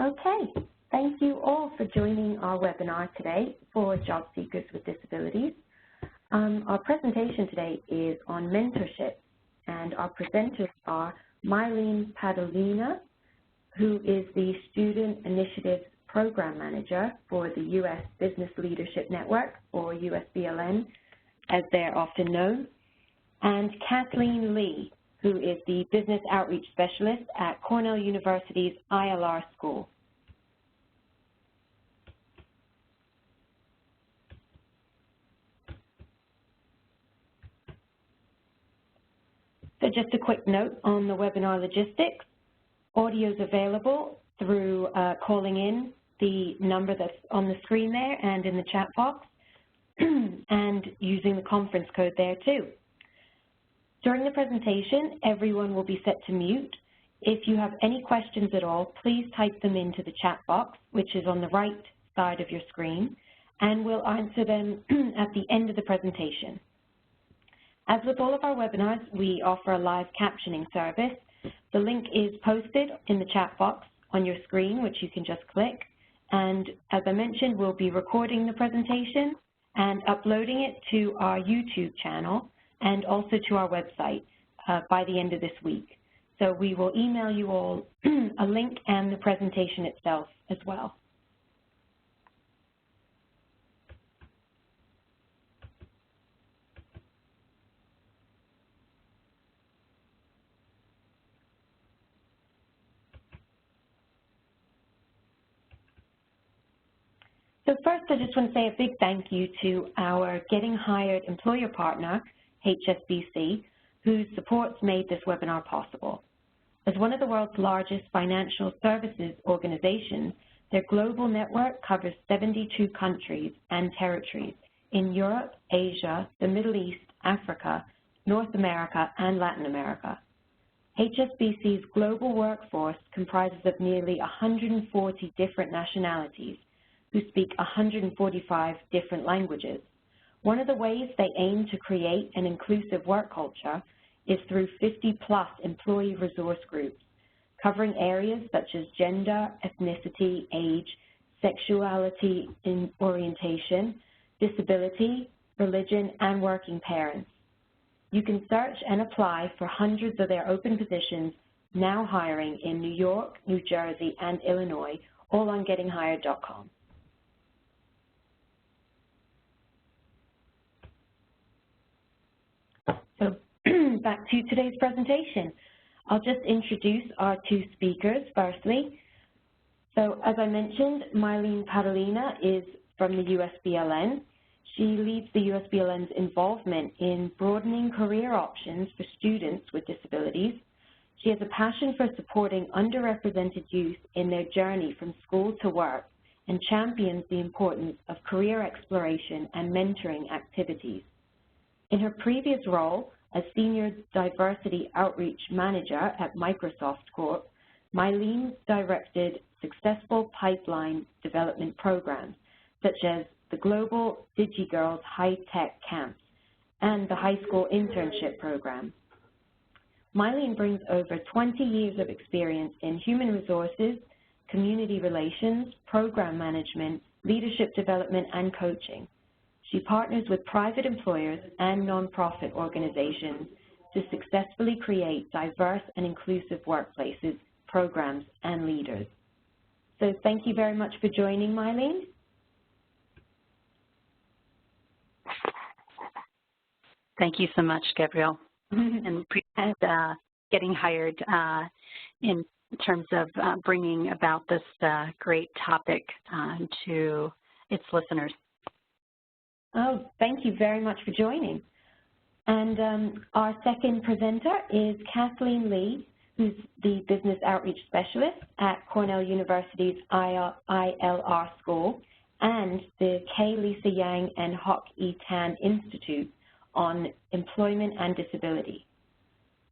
Okay, thank you all for joining our webinar today for job seekers with disabilities. Our presentation today is on mentorship, and our presenters are Mylene Padolina, who is the Student Initiatives Program Manager for the U.S. Business Leadership Network, or USBLN, as they're often known, and Kathleen Lee, who is the Business Outreach Specialist at Cornell University's ILR School. So just a quick note on the webinar logistics. Audio is available through calling in the number that's on the screen there and in the chat box, and using the conference code there too. During the presentation, everyone will be set to mute. If you have any questions at all, please type them into the chat box, which is on the right side of your screen, and we'll answer them at the end of the presentation. As with all of our webinars, we offer a live captioning service. The link is posted in the chat box on your screen, which you can just click. And as I mentioned, we'll be recording the presentation and uploading it to our YouTube channel and also to our website by the end of this week. So we will email you all a link and the presentation itself as well. So first, I just want to say a big thank you to our Getting Hired employer partner, HSBC, whose supports made this webinar possible. As one of the world's largest financial services organizations, their global network covers 72 countries and territories in Europe, Asia, the Middle East, Africa, North America, and Latin America. HSBC's global workforce comprises of nearly 140 different nationalities who speak 145 different languages. One of the ways they aim to create an inclusive work culture is through 50-plus employee resource groups, covering areas such as gender, ethnicity, age, sexuality and orientation, disability, religion, and working parents. You can search and apply for hundreds of their open positions now hiring in New York, New Jersey, and Illinois, all on gettinghired.com. So back to today's presentation. I'll just introduce our two speakers firstly. So as I mentioned, Mylene Padolina is from the USBLN. She leads the USBLN's involvement in broadening career options for students with disabilities. She has a passion for supporting underrepresented youth in their journey from school to work and champions the importance of career exploration and mentoring activities. In her previous role as Senior Diversity Outreach Manager at Microsoft Corp., Mylene directed successful pipeline development programs, such as the Global DigiGirls High Tech Camps and the High School Internship Program. Mylene brings over 20 years of experience in human resources, community relations, program management, leadership development, and coaching. She partners with private employers and nonprofit organizations to successfully create diverse and inclusive workplaces, programs, and leaders. So thank you very much for joining, Mylene. Thank you so much, Gabrielle. And Getting Hired in terms of bringing about this great topic to its listeners. Oh, thank you very much for joining. And our second presenter is Kathleen Lee, who's the Business Outreach Specialist at Cornell University's ILR School and the K. Lisa Yang and Hock E. Tan Institute on Employment and Disability.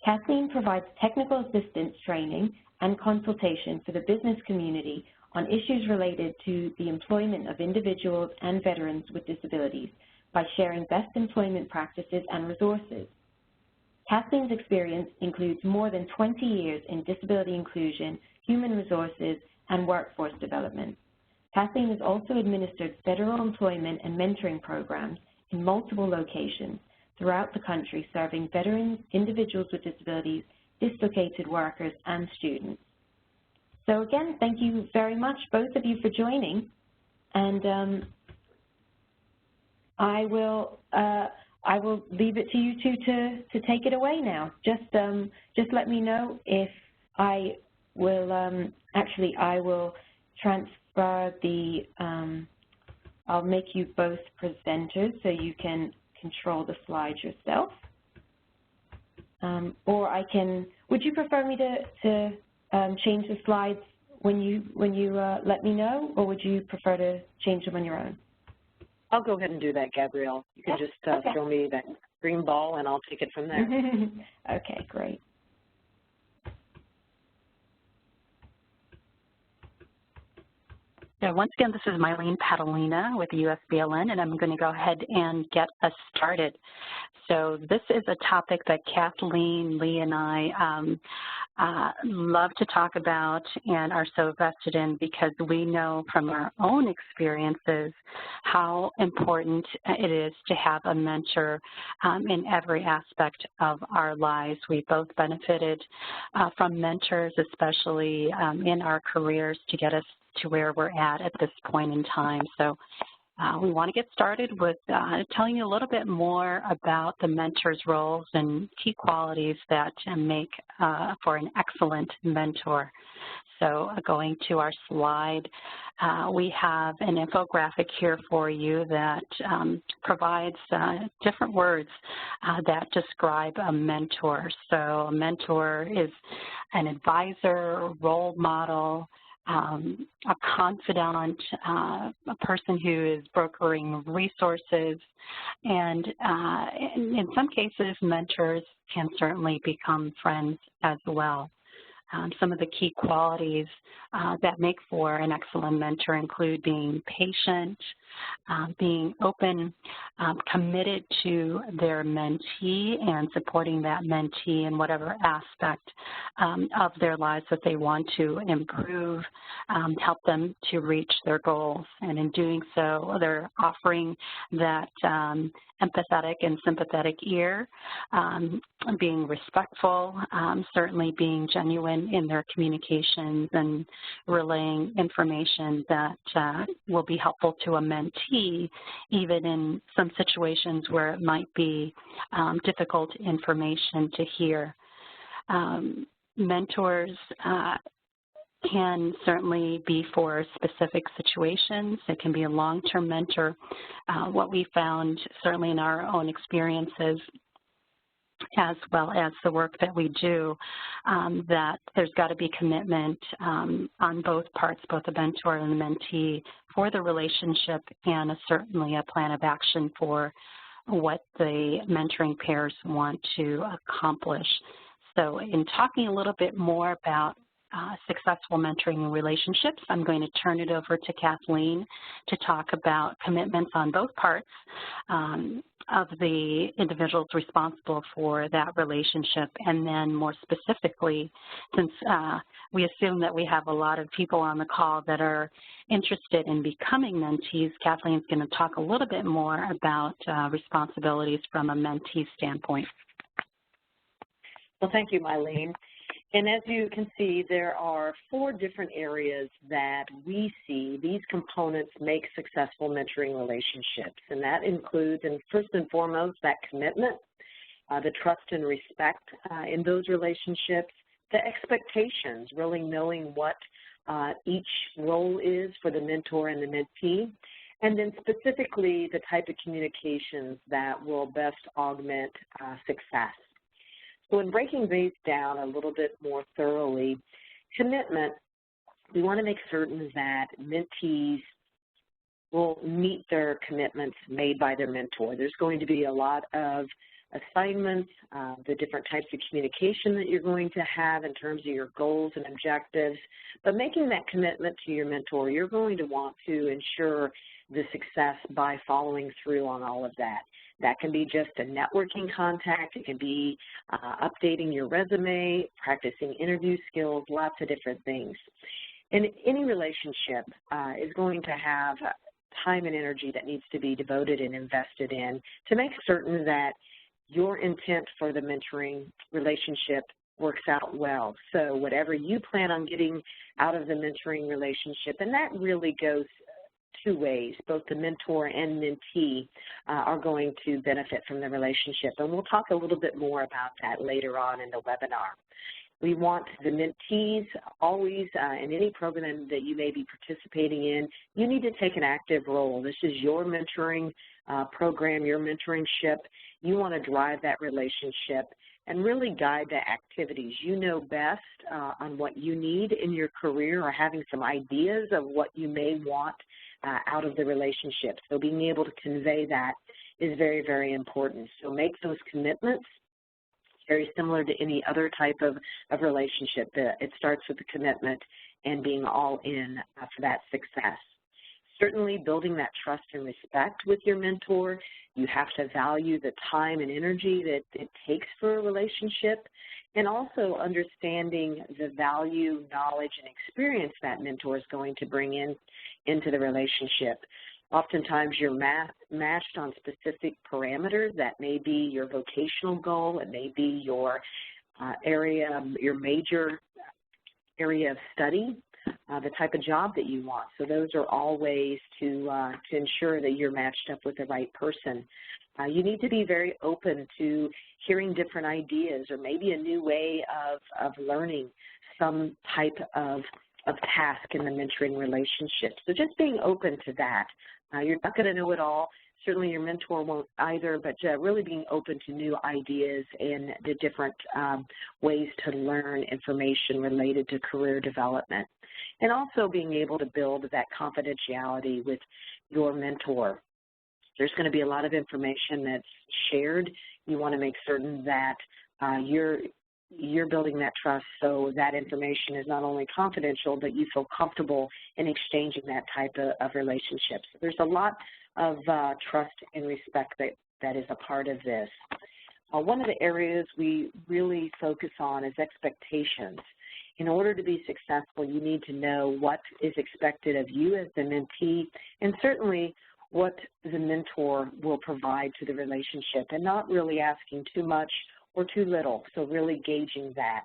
Kathleen provides technical assistance training and consultation for the business community on issues related to the employment of individuals and veterans with disabilities by sharing best employment practices and resources. Kathleen's experience includes more than 20 years in disability inclusion, human resources, and workforce development. Kathleen has also administered federal employment and mentoring programs in multiple locations throughout the country, serving veterans, individuals with disabilities, dislocated workers, and students. So again, thank you very much, both of you, for joining. And I will leave it to you two to take it away now. Just let me know if I will. Actually, I will transfer the. I'll make you both presenters so you can control the slides yourself. Or I can. Would you prefer me to change the slides when you let me know, or would you prefer to change them on your own? I'll go ahead and do that, Gabrielle. You can just okay. throw me that green ball, and I'll take it from there. Okay, great. So once again, this is Mylene Padolina with USBLN, and I'm going to go ahead and get us started. So this is a topic that Kathleen, Lee, and I love to talk about and are so vested in, because we know from our own experiences how important it is to have a mentor in every aspect of our lives. We both benefited from mentors, especially in our careers, to get us to where we're at this point in time. So we want to get started with telling you a little bit more about the mentor's roles and key qualities that make for an excellent mentor. So going to our slide, we have an infographic here for you that provides different words that describe a mentor. So a mentor is an advisor, role model, a confidant, a person who is brokering resources, and in some cases, mentors can certainly become friends as well. Some of the key qualities that make for an excellent mentor include being patient, being open, committed to their mentee and supporting that mentee in whatever aspect of their lives that they want to improve, help them to reach their goals. And in doing so, they're offering that empathetic and sympathetic ear, being respectful, certainly being genuine in their communications and relaying information that will be helpful to a mentee, even in some situations where it might be difficult information to hear. Mentors can certainly be for specific situations. It can be a long-term mentor. What we found, certainly in our own experiences, as well as the work that we do, that there's got to be commitment on both parts, both the mentor and the mentee, for the relationship, and certainly a plan of action for what the mentoring pairs want to accomplish. So in talking a little bit more about successful mentoring relationships, I'm going to turn it over to Kathleen to talk about commitments on both parts of the individuals responsible for that relationship. And then more specifically, since we assume that we have a lot of people on the call that are interested in becoming mentees, Kathleen's going to talk a little bit more about responsibilities from a mentee standpoint. Well, thank you, Mylene. And as you can see, there are 4 different areas that we see these components make successful mentoring relationships. And that includes, and first and foremost, that commitment, the trust and respect in those relationships, the expectations, really knowing what each role is for the mentor and the mentee, and then specifically the type of communications that will best augment success. So in breaking these down a little bit more thoroughly, commitment, we want to make certain that mentees will meet their commitments made by their mentor. There's going to be a lot of assignments, the different types of communication that you're going to have in terms of your goals and objectives, but making that commitment to your mentor, you're going to want to ensure the success by following through on all of that. That can be just a networking contact. It can be updating your resume, practicing interview skills, lots of different things. And any relationship is going to have time and energy that needs to be devoted and invested in to make certain that your intent for the mentoring relationship works out well. So whatever you plan on getting out of the mentoring relationship, and that really goes two ways, both the mentor and mentee are going to benefit from the relationship. And we'll talk a little bit more about that later on in the webinar. We want the mentees always, in any program that you may be participating in, you need to take an active role. This is your mentoring program, your mentoringship. You want to drive that relationship and really guide the activities. You know best on what you need in your career, or having some ideas of what you may want out of the relationship. So being able to convey that is very, very important. So make those commitments. Very similar to any other type of relationship. It starts with the commitment and being all in for that success. Certainly building that trust and respect with your mentor. You have to value the time and energy that it takes for a relationship, and also understanding the value, knowledge, and experience that mentor is going to bring into the relationship. Oftentimes you're matched on specific parameters. That may be your vocational goal. It may be your your major area of study, the type of job that you want. So those are all ways to ensure that you're matched up with the right person. You need to be very open to hearing different ideas, or maybe a new way of learning some type of task in the mentoring relationship. So just being open to that. You're not going to know it all. Certainly your mentor won't either, but really being open to new ideas and the different ways to learn information related to career development. And also being able to build that confidentiality with your mentor. There's going to be a lot of information that's shared. You want to make certain that you're building that trust, so that information is not only confidential, but you feel comfortable in exchanging that type of relationship. So there's a lot of trust and respect that is a part of this. One of the areas we really focus on is expectations. In order to be successful, you need to know what is expected of you as the mentee, and certainly what the mentor will provide to the relationship, and not really asking too much or too little, so really gauging that.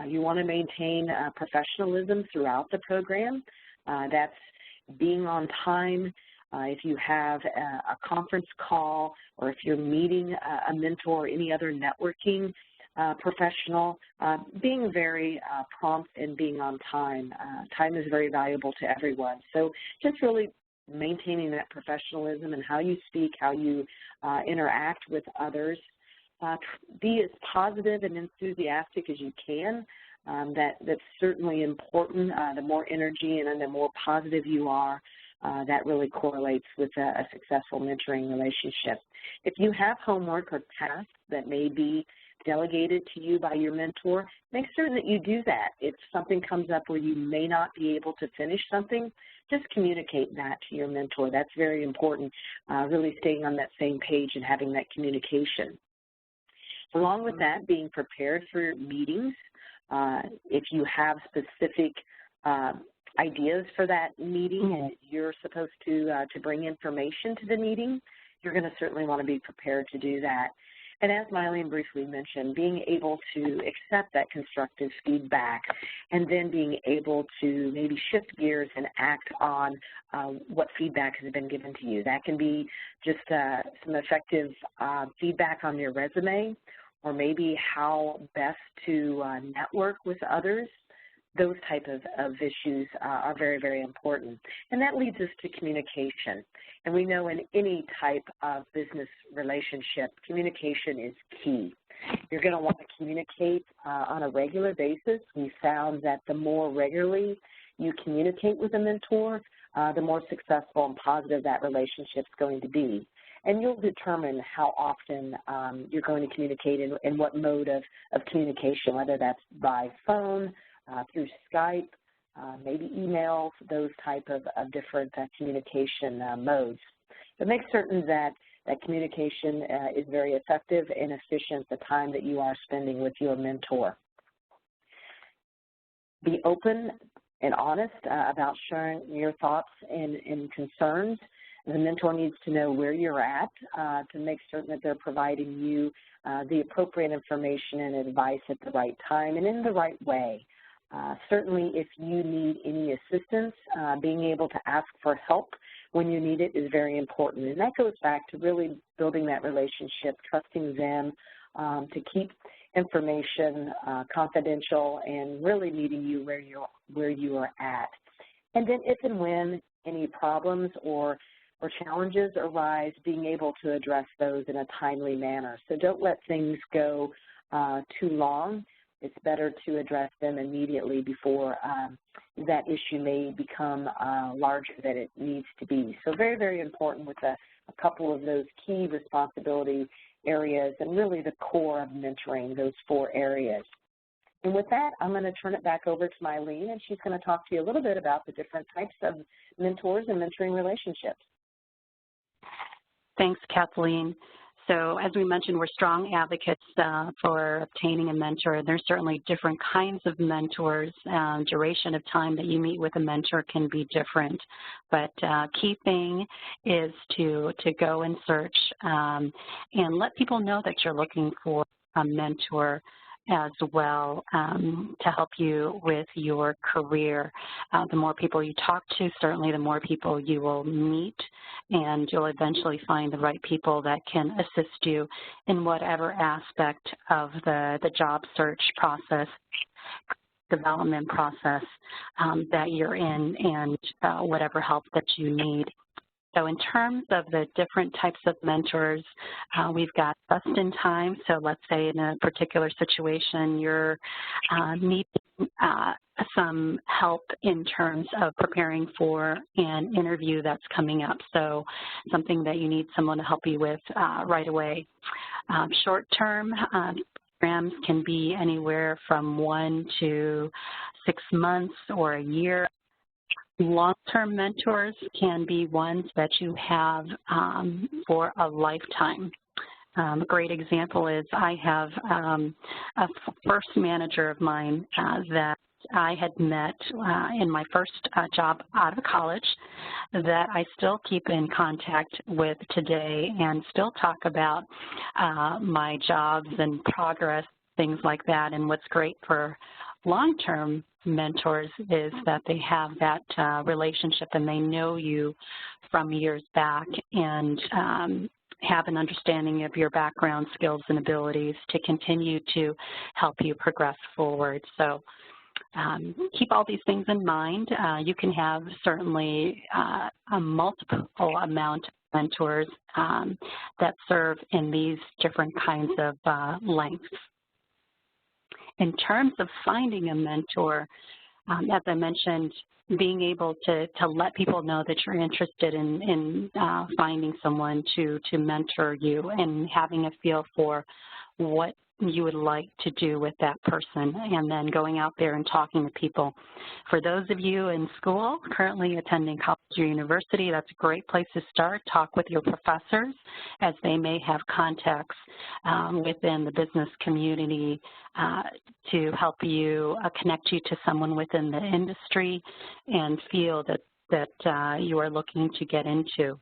You want to maintain professionalism throughout the program. That's being on time. If you have a conference call, or if you're meeting a mentor or any other networking professional, being very prompt and being on time. Time is very valuable to everyone. So just really maintaining that professionalism and how you speak, how you interact with others. Be as positive and enthusiastic as you can. That's certainly important. The more energy and the more positive you are, that really correlates with a successful mentoring relationship. If you have homework or tasks that may be delegated to you by your mentor, make certain that you do that. If something comes up where you may not be able to finish something, just communicate that to your mentor. That's very important, really staying on that same page and having that communication. Along with that, being prepared for meetings. If you have specific ideas for that meeting and you're supposed to bring information to the meeting, you're going to certainly want to be prepared to do that. And as Mylene briefly mentioned, being able to accept that constructive feedback and then being able to maybe shift gears and act on what feedback has been given to you. That can be just some effective feedback on your resume, or maybe how best to network with others. Those type of issues are very, very important. And that leads us to communication. And we know in any type of business relationship, communication is key. You're going to want to communicate on a regular basis. We found that the more regularly you communicate with a mentor, the more successful and positive that relationship is going to be. And you'll determine how often you're going to communicate and what mode of communication, whether that's by phone, through Skype, maybe emails, those type of different communication modes. But make certain that communication is very effective and efficient the time that you are spending with your mentor. Be open and honest about sharing your thoughts and concerns. The mentor needs to know where you're at to make certain that they're providing you the appropriate information and advice at the right time and in the right way. Certainly, if you need any assistance, being able to ask for help when you need it is very important. And that goes back to really building that relationship, trusting them to keep information confidential and really meeting you where you are at. And then if and when any problems or challenges arise, being able to address those in a timely manner. So don't let things go too long. It's better to address them immediately before that issue may become larger than it needs to be. So very, very important with a couple of those key responsibility areas and really the core of mentoring, those 4 areas. And with that, I'm going to turn it back over to Mylene, and she's going to talk to you a little bit about the different types of mentors and mentoring relationships. Thanks, Kathleen. So as we mentioned, we're strong advocates for obtaining a mentor. There's certainly different kinds of mentors. Duration of time that you meet with a mentor can be different. But key thing is to go and search and let people know that you're looking for a mentor as well to help you with your career. The more people you talk to, certainly the more people you will meet, and you'll eventually find the right people that can assist you in whatever aspect of the job search process, development process that you're in, and whatever help that you need. So in terms of the different types of mentors, we've got just in time. So let's say in a particular situation you're needing some help in terms of preparing for an interview that's coming up. So something that you need someone to help you with right away. Short-term programs can be anywhere from 1 to 6 months or a year. Long-term mentors can be ones that you have for a lifetime. A great example is I have a first manager of mine that I had met in my first job out of college that I still keep in contact with today and still talk about my jobs and progress, things like that. And what's great for long-term mentors is that they have that relationship and they know you from years back and have an understanding of your background, skills, and abilities to continue to help you progress forward. So keep all these things in mind. You can have certainly a multiple amount of mentors that serve in these different kinds of lengths. In terms of finding a mentor, as I mentioned, being able to let people know that you're interested in finding someone to mentor you and having a feel for what you would like to do with that person, and then going out there and talking to people. For those of you in school currently attending college or university, that's a great place to start. Talk with your professors, as they may have contacts within the business community to help you connect you to someone within the industry and field that you are looking to get into.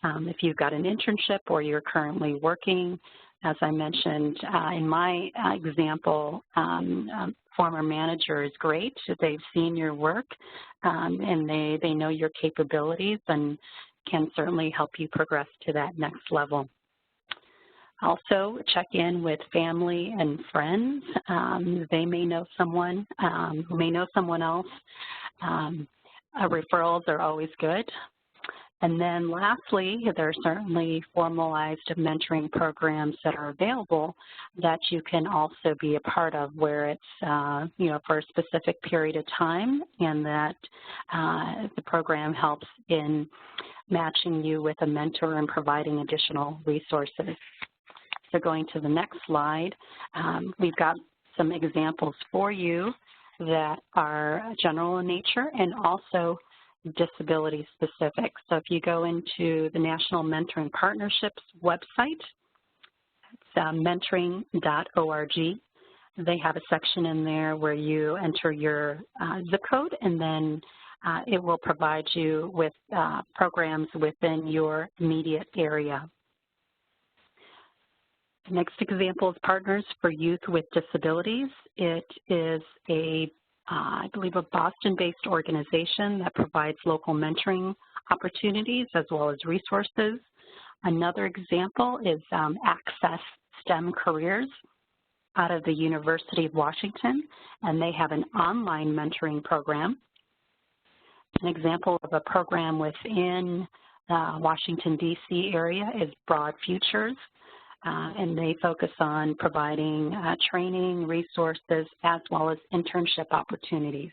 If you've got an internship or you're currently working, as I mentioned, in my example, former manager is great. They've seen your work and they know your capabilities and can certainly help you progress to that next level. Also, check in with family and friends. They may know someone who may know someone else. Referrals are always good. And then lastly, there are certainly formalized mentoring programs that are available that you can also be a part of, where it's, for a specific period of time, and that the program helps in matching you with a mentor and providing additional resources. So going to the next slide, we've got some examples for you that are general in nature and also disability specific. So if you go into the National Mentoring Partnerships website, it's mentoring.org. they have a section in there where you enter your zip code, and then it will provide you with programs within your immediate area. The next example is Partners for Youth with Disabilities. It is I believe, a Boston-based organization that provides local mentoring opportunities as well as resources. Another example is Access STEM Careers out of the University of Washington, and they have an online mentoring program. An example of a program within Washington, D.C. area is Broad Futures, and they focus on providing training, resources, as well as internship opportunities.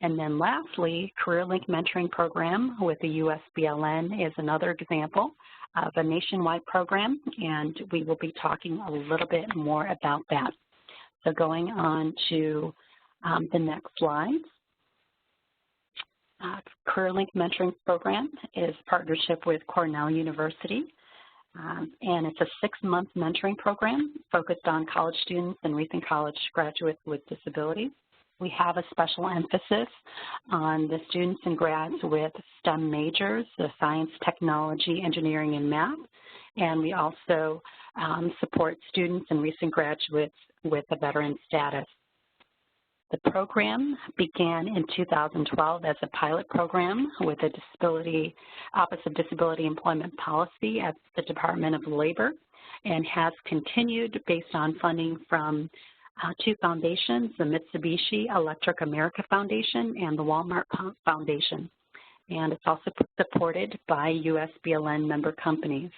And then lastly, CareerLink Mentoring Program with the USBLN is another example of a nationwide program, and we will be talking a little bit more about that. So going on to the next slide. CareerLink Mentoring Program is partnership with Cornell University. And it's a 6-month mentoring program focused on college students and recent college graduates with disabilities. We have a special emphasis on the students and grads with STEM majors, the science, technology, engineering, and math. And we also support students and recent graduates with a veteran status. The program began in 2012 as a pilot program with the Office of Disability Employment Policy at the Department of Labor, and has continued based on funding from 2 foundations, the Mitsubishi Electric America Foundation and the Walmart Foundation. And it's also supported by USBLN member companies.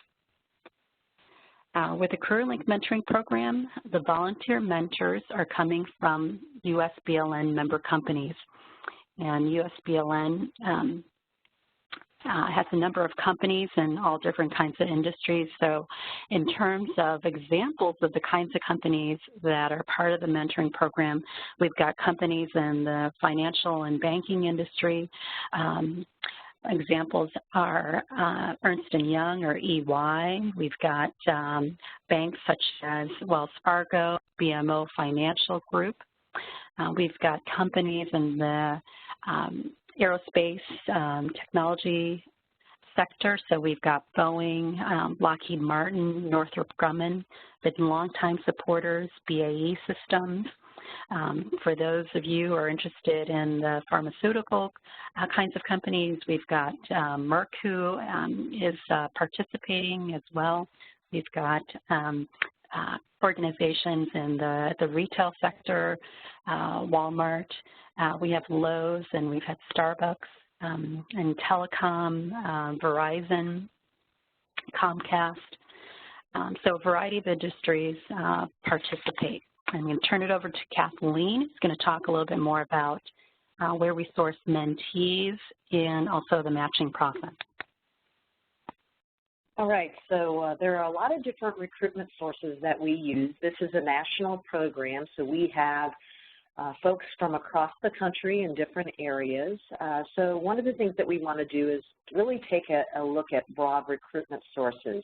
With the CareerLink Mentoring Program, the volunteer mentors are coming from USBLN member companies. And USBLN has a number of companies in all different kinds of industries. So in terms of examples of the kinds of companies that are part of the mentoring program, we've got companies in the financial and banking industry. Examples are Ernst & Young or EY. We've got banks such as Wells Fargo, BMO Financial Group. We've got companies in the aerospace technology sector. So we've got Boeing, Lockheed Martin, Northrop Grumman, been longtime supporters, BAE Systems. For those of you who are interested in the pharmaceutical kinds of companies, we've got Merck, who is participating as well. We've got organizations in the retail sector, Walmart. We have Lowe's, and we've had Starbucks, and telecom, Verizon, Comcast. So a variety of industries participate. I'm going to turn it over to Kathleen, who's going to talk a little bit more about where we source mentees and also the matching process. All right, so there are a lot of different recruitment sources that we use. This is a national program, so we have folks from across the country in different areas. So one of the things that we want to do is really take a look at broad recruitment sources.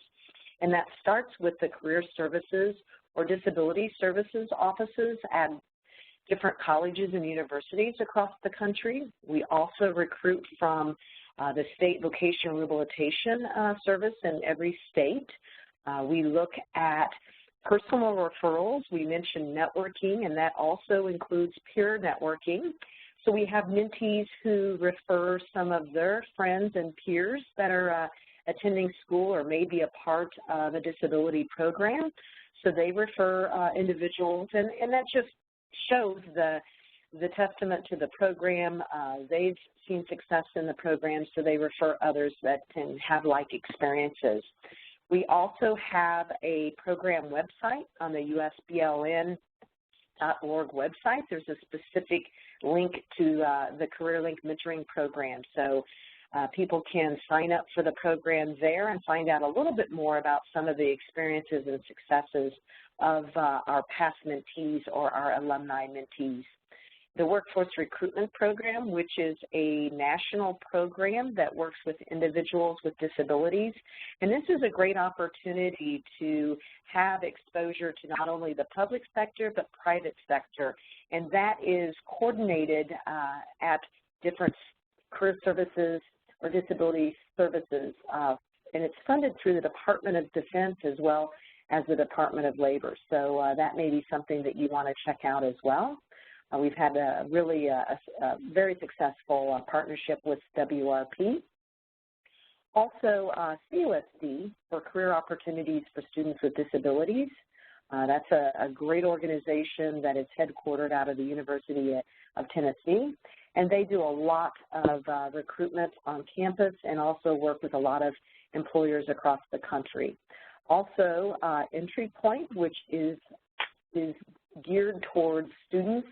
And that starts with the career services or disability services offices at different colleges and universities across the country. We also recruit from the state vocational rehabilitation service in every state. We look at personal referrals. We mentioned networking, and that also includes peer networking. So we have mentees who refer some of their friends and peers that are attending school or may be a part of a disability program. So they refer individuals, and that just shows the testament to the program. They've seen success in the program, so they refer others that can have like experiences. We also have a program website on the USBLN.org website. There's a specific link to the CareerLink Mentoring Program. So people can sign up for the program there and find out a little bit more about some of the experiences and successes of our past mentees or our alumni mentees. the Workforce Recruitment Program, which is a national program that works with individuals with disabilities. And this is a great opportunity to have exposure to not only the public sector, but private sector. And that is coordinated at different career services or disability services. And it's funded through the Department of Defense as well as the Department of Labor. So that may be something that you want to check out as well. We've had a very successful partnership with WRP. Also, CUSD, for Career Opportunities for Students with Disabilities. That's a great organization that is headquartered out of the University of Tennessee, and they do a lot of recruitment on campus and also work with a lot of employers across the country. Also, Entry Point, which is geared towards students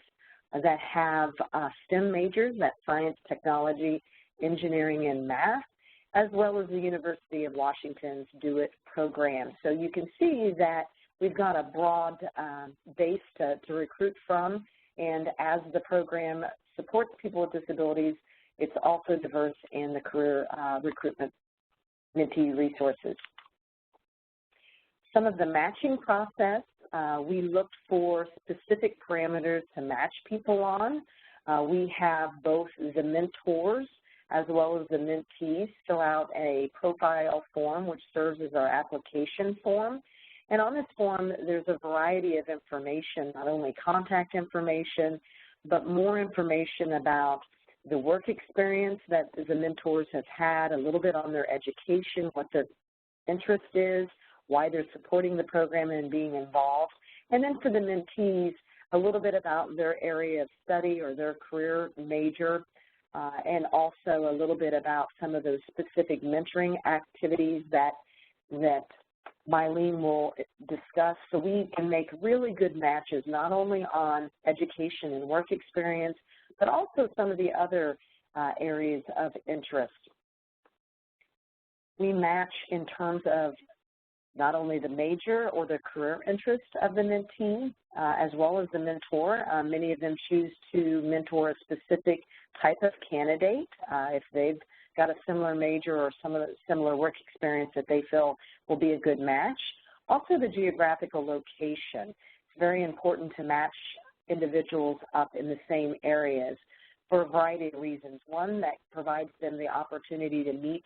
that have STEM majors, that's science, technology, engineering, and math, as well as the University of Washington's Do It program. So you can see that we've got a broad base to recruit from, and as the program supports people with disabilities, it's also diverse in the career recruitment mentee resources. Some of the matching process, we look for specific parameters to match people on. We have both the mentors as well as the mentees fill out a profile form, which serves as our application form. And on this form, there's a variety of information, not only contact information, but more information about the work experience that the mentors have had, a little bit on their education, what their interest is, why they're supporting the program and being involved. And then for the mentees, a little bit about their area of study or their career major, and also a little bit about some of those specific mentoring activities that Mylene will discuss, so we can make really good matches, not only on education and work experience, but also some of the other areas of interest. We match in terms of not only the major or the career interest of the mentee, as well as the mentor. Many of them choose to mentor a specific type of candidate if they've got a similar major or some of the similar work experience that they feel will be a good match. Also, the geographical location. It's very important to match individuals up in the same areas for a variety of reasons. One, that provides them the opportunity to meet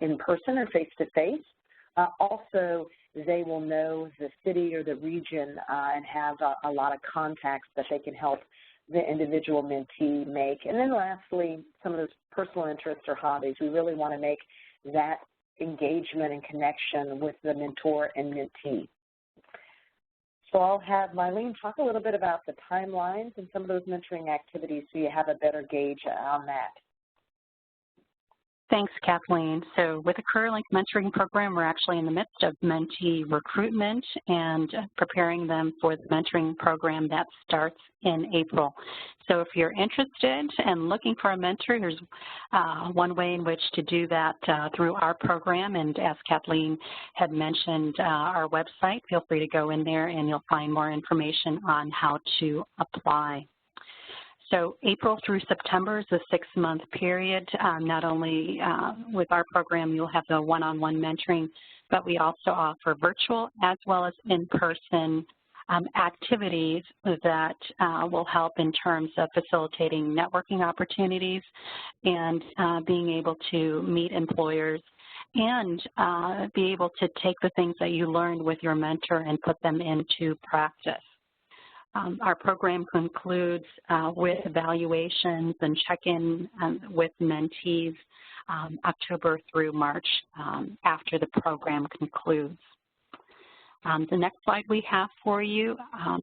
in person or face-to-face. Also, they will know the city or the region and have a lot of contacts that they can help the individual mentee make. And then lastly, some of those personal interests or hobbies. We really want to make that engagement and connection with the mentor and mentee. So I'll have Mylene talk a little bit about the timelines and some of those mentoring activities so you have a better gauge on that. Thanks, Kathleen. So with the CareerLink Mentoring Program, we're actually in the midst of mentee recruitment and preparing them for the mentoring program that starts in April. So if you're interested and looking for a mentor, here's one way in which to do that through our program. And as Kathleen had mentioned, our website, feel free to go in there and you'll find more information on how to apply. So April through September is a 6-month period. Not only with our program, you'll have the one-on-one mentoring, but we also offer virtual as well as in-person activities that will help in terms of facilitating networking opportunities and being able to meet employers and be able to take the things that you learned with your mentor and put them into practice. Our program concludes with evaluations and check-in with mentees October through March after the program concludes. The next slide we have for you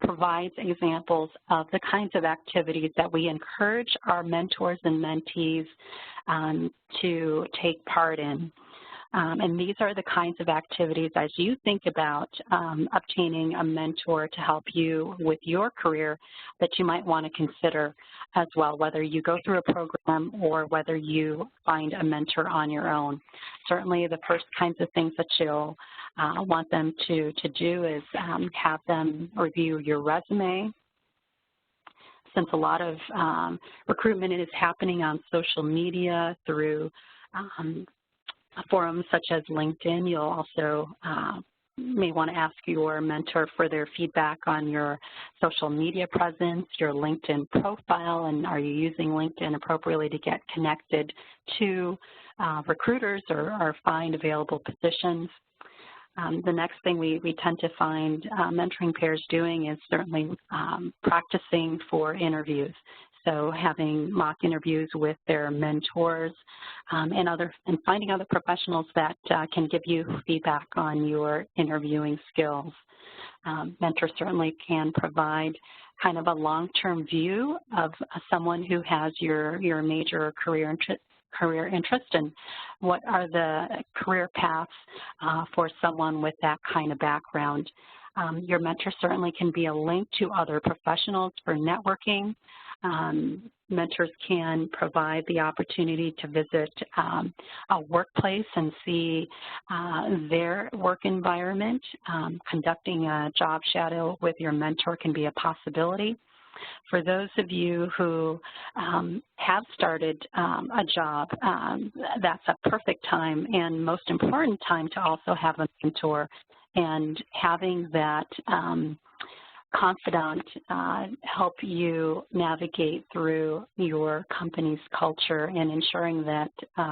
provides examples of the kinds of activities that we encourage our mentors and mentees to take part in. And these are the kinds of activities as you think about obtaining a mentor to help you with your career that you might want to consider as well, whether you go through a program or whether you find a mentor on your own. Certainly the first kinds of things that you'll want them to do is have them review your resume, since a lot of recruitment is happening on social media through forums such as LinkedIn, you'll also may want to ask your mentor for their feedback on your social media presence, your LinkedIn profile, and are you using LinkedIn appropriately to get connected to recruiters or find available positions. The next thing we tend to find mentoring pairs doing is certainly practicing for interviews. So having mock interviews with their mentors and finding other professionals that can give you feedback on your interviewing skills. Mentors certainly can provide kind of a long-term view of someone who has your major career interest and what are the career paths for someone with that kind of background. Your mentor certainly can be a link to other professionals for networking. Mentors can provide the opportunity to visit a workplace and see their work environment. Conducting a job shadow with your mentor can be a possibility. For those of you who have started a job, that's a perfect time and most important time to also have a mentor, and having that confidant help you navigate through your company's culture and ensuring that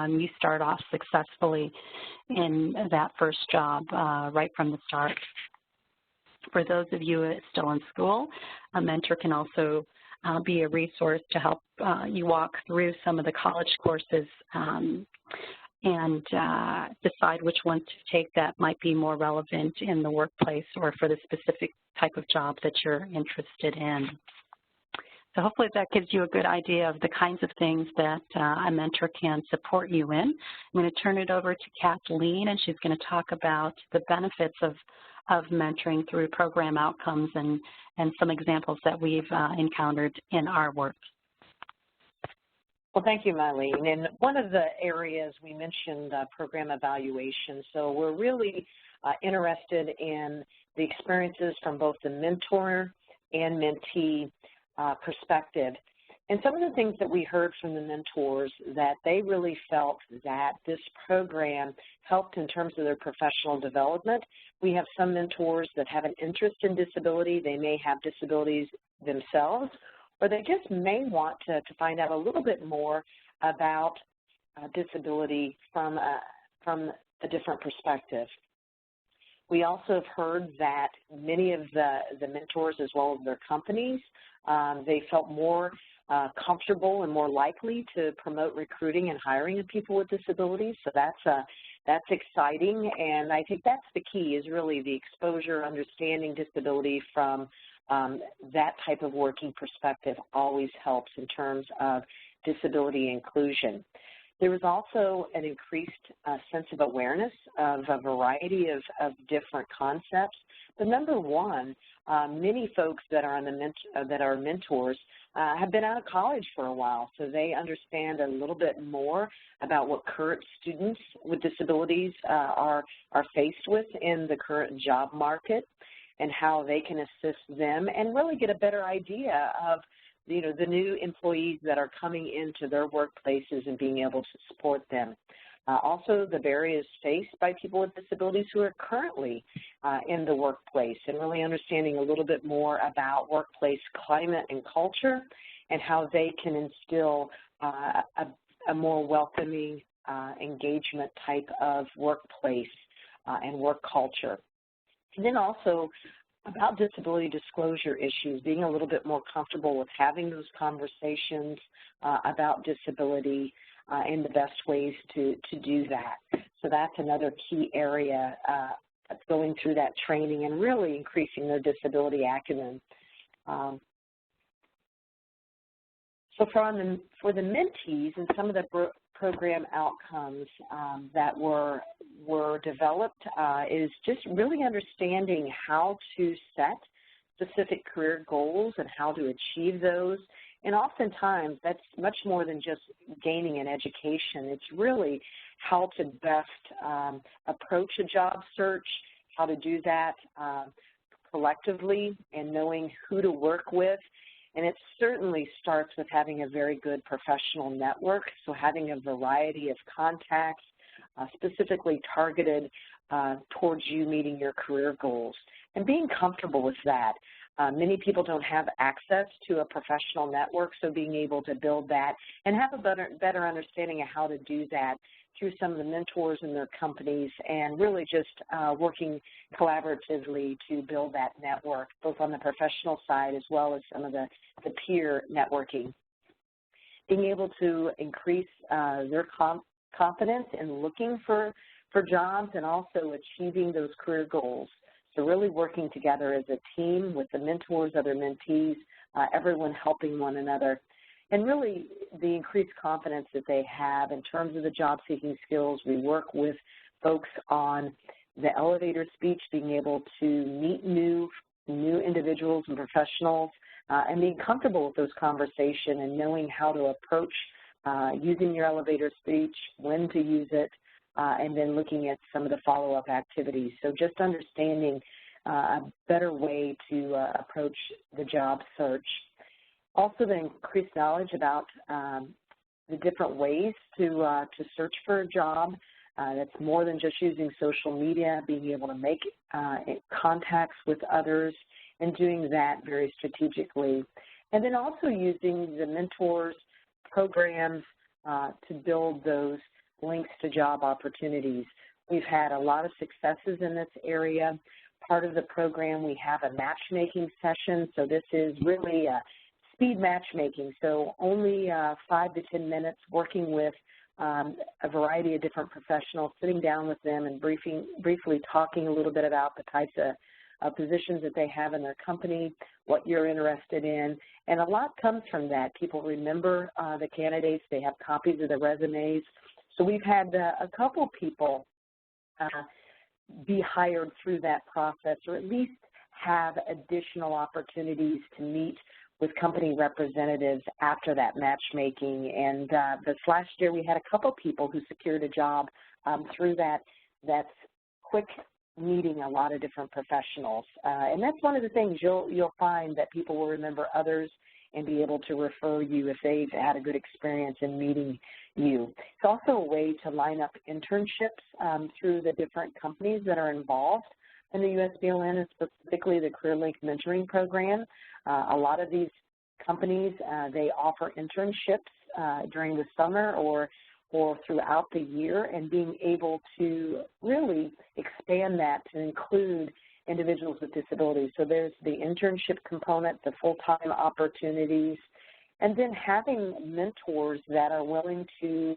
you start off successfully in that first job right from the start. For those of you still in school, a mentor can also be a resource to help you walk through some of the college courses and decide which ones to take that might be more relevant in the workplace or for the specific type of job that you're interested in. So hopefully that gives you a good idea of the kinds of things that a mentor can support you in. I'm going to turn it over to Kathleen, and she's going to talk about the benefits of mentoring through program outcomes and some examples that we've encountered in our work. Well, thank you, Mylene. And one of the areas we mentioned program evaluation. So we're really interested in the experiences from both the mentor and mentee perspective. And some of the things that we heard from the mentors that they really felt that this program helped in terms of their professional development. We have some mentors that have an interest in disability. They may have disabilities themselves, or they just may want to find out a little bit more about disability from a different perspective. We also have heard that many of the mentors, as well as their companies, they felt more comfortable and more likely to promote recruiting and hiring of people with disabilities. So that's exciting, and I think that's the key, is really the exposure, understanding disability from that type of working perspective always helps in terms of disability inclusion. There was also an increased sense of awareness of a variety of different concepts. But number one, many folks that are that are mentors have been out of college for a while, so they understand a little bit more about what current students with disabilities are faced with in the current job market, and how they can assist them and really get a better idea of the new employees that are coming into their workplaces and being able to support them. Also, the barriers faced by people with disabilities who are currently in the workplace, and really understanding a little bit more about workplace climate and culture and how they can instill a more welcoming engagement type of workplace and work culture. And then also about disability disclosure issues, being a little bit more comfortable with having those conversations about disability and the best ways to do that. So that's another key area going through that training and really increasing their disability acumen. So for the mentees and some of the program outcomes that were developed is just really understanding how to set specific career goals and how to achieve those. And oftentimes that's much more than just gaining an education. It's really how to best approach a job search, how to do that collectively, and knowing who to work with, And it certainly starts with having a very good professional network, so having a variety of contacts specifically targeted towards you meeting your career goals, and being comfortable with that. Many people don't have access to a professional network, so being able to build that and have a better understanding of how to do that through some of the mentors in their companies, and really just working collaboratively to build that network, both on the professional side as well as some of the peer networking. Being able to increase their confidence in looking for jobs and also achieving those career goals. So really working together as a team with the mentors, other mentees, everyone helping one another. And really the increased confidence that they have in terms of the job-seeking skills. We work with folks on the elevator speech, being able to meet new individuals and professionals, and being comfortable with those conversations and knowing how to approach using your elevator speech, when to use it, and then looking at some of the follow-up activities. So just understanding a better way to approach the job search. Also the increased knowledge about the different ways to search for a job. That's more than just using social media, being able to make contacts with others and doing that very strategically. And then also using the mentors programs to build those links to job opportunities. We've had a lot of successes in this area. Part of the program, we have a matchmaking session. So this is really speed matchmaking. So only 5 to 10 minutes working with a variety of different professionals, sitting down with them and briefly talking a little bit about the types of positions that they have in their company, what you're interested in. And a lot comes from that. People remember the candidates. They have copies of the resumes. So we've had a couple people be hired through that process, or at least have additional opportunities to meet with company representatives after that matchmaking. And this last year we had a couple people who secured a job through that quick meeting a lot of different professionals. And that's one of the things you'll find, that people will remember others and be able to refer you if they've had a good experience in meeting you. It's also a way to line up internships through the different companies that are involved in the USBLN, and specifically the CareerLink Mentoring Program. A lot of these companies, they offer internships during the summer or throughout the year, and being able to really expand that to include individuals with disabilities. So there's the internship component, the full-time opportunities, and then having mentors that are willing to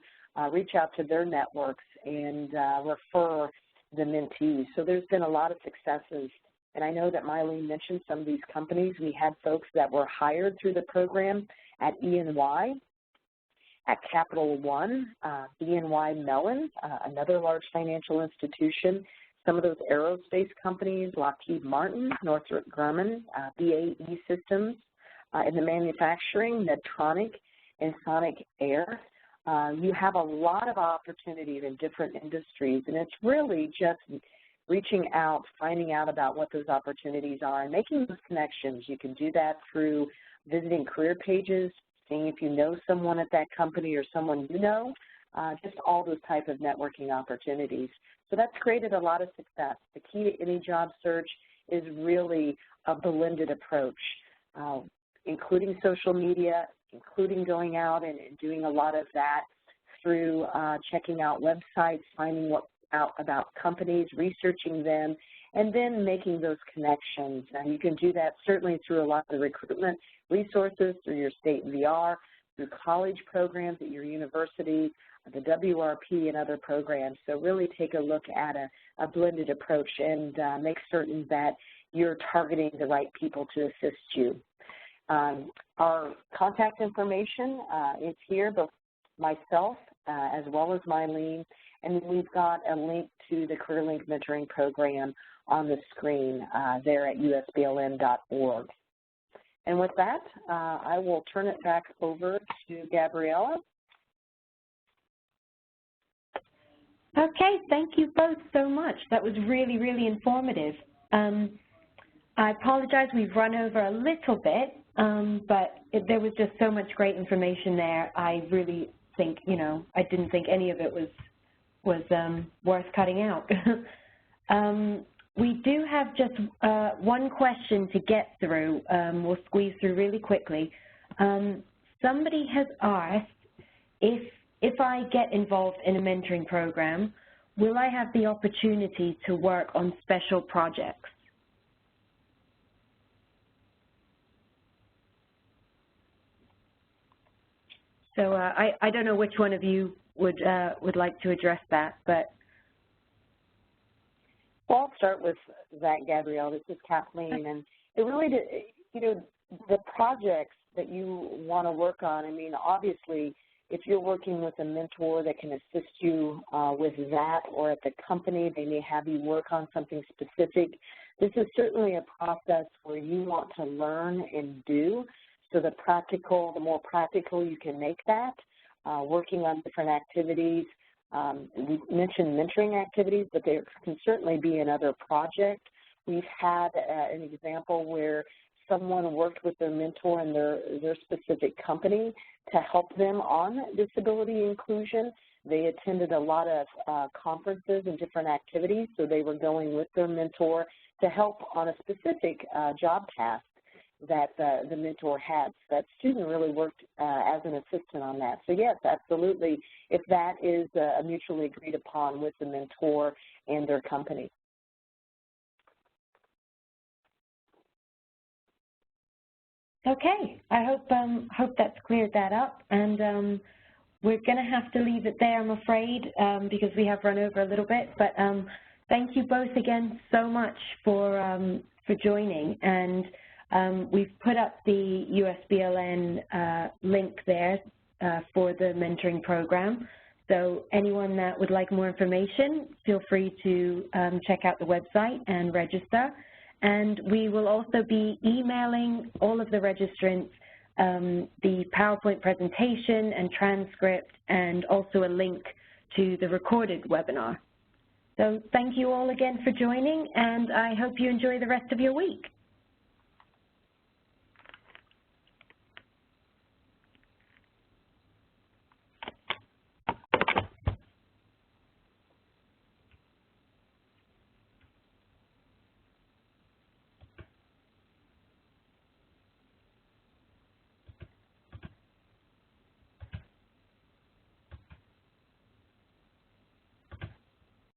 reach out to their networks and refer the mentees. So there's been a lot of successes. And I know that Mylene mentioned some of these companies. We had folks that were hired through the program at E&Y, at Capital One, BNY Mellon, another large financial institution, some of those aerospace companies, Lockheed Martin, Northrop Grumman, BAE Systems, in the manufacturing, Medtronic, and Sonic Air. You have a lot of opportunities in different industries, and it's really just reaching out, finding out about what those opportunities are, and making those connections. You can do that through visiting career pages, seeing if you know someone at that company or someone you know, just all those type of networking opportunities. So that's created a lot of success. The key to any job search is really a blended approach, including social media, including going out and doing a lot of that through checking out websites, finding out about companies, researching them, and then making those connections. And you can do that certainly through a lot of the recruitment resources, through your state VR, through college programs at your university, the WRP, and other programs. So really take a look at a blended approach and make certain that you're targeting the right people to assist you. Our contact information is here, both myself as well as Mylene, and we've got a link to the CareerLink Mentoring Program on the screen there at usbln.org. And with that, I will turn it back over to Gabriella. Okay, thank you both so much. That was really, really informative. I apologize, we've run over a little bit, but there was just so much great information there. I really think, I didn't think any of it was worth cutting out. We do have just one question to get through. We'll squeeze through really quickly. Somebody has asked, if I get involved in a mentoring program, will I have the opportunity to work on special projects? So I don't know which one of you would like to address that, but. Well, I'll start with that, Gabrielle. This is Kathleen, and it really, the projects that you want to work on, I mean, obviously, if you're working with a mentor that can assist you with that, or at the company, they may have you work on something specific. This is certainly a process where you want to learn and do. So the more practical you can make that, working on different activities. We mentioned mentoring activities, but there can certainly be another project. We've had an example where someone worked with their mentor in their specific company to help them on disability inclusion. They attended a lot of conferences and different activities, so they were going with their mentor to help on a specific job task that the mentor had. So that student really worked as an assistant on that. So yes, absolutely, if that is mutually agreed upon with the mentor and their company. Okay, I hope that's cleared that up, and we're going to have to leave it there, I'm afraid, because we have run over a little bit. But thank you both again so much for joining, and we've put up the USBLN link there for the mentoring program. So anyone that would like more information, feel free to check out the website and register. And we will also be emailing all of the registrants the PowerPoint presentation and transcript, and also a link to the recorded webinar. So thank you all again for joining, and I hope you enjoy the rest of your week.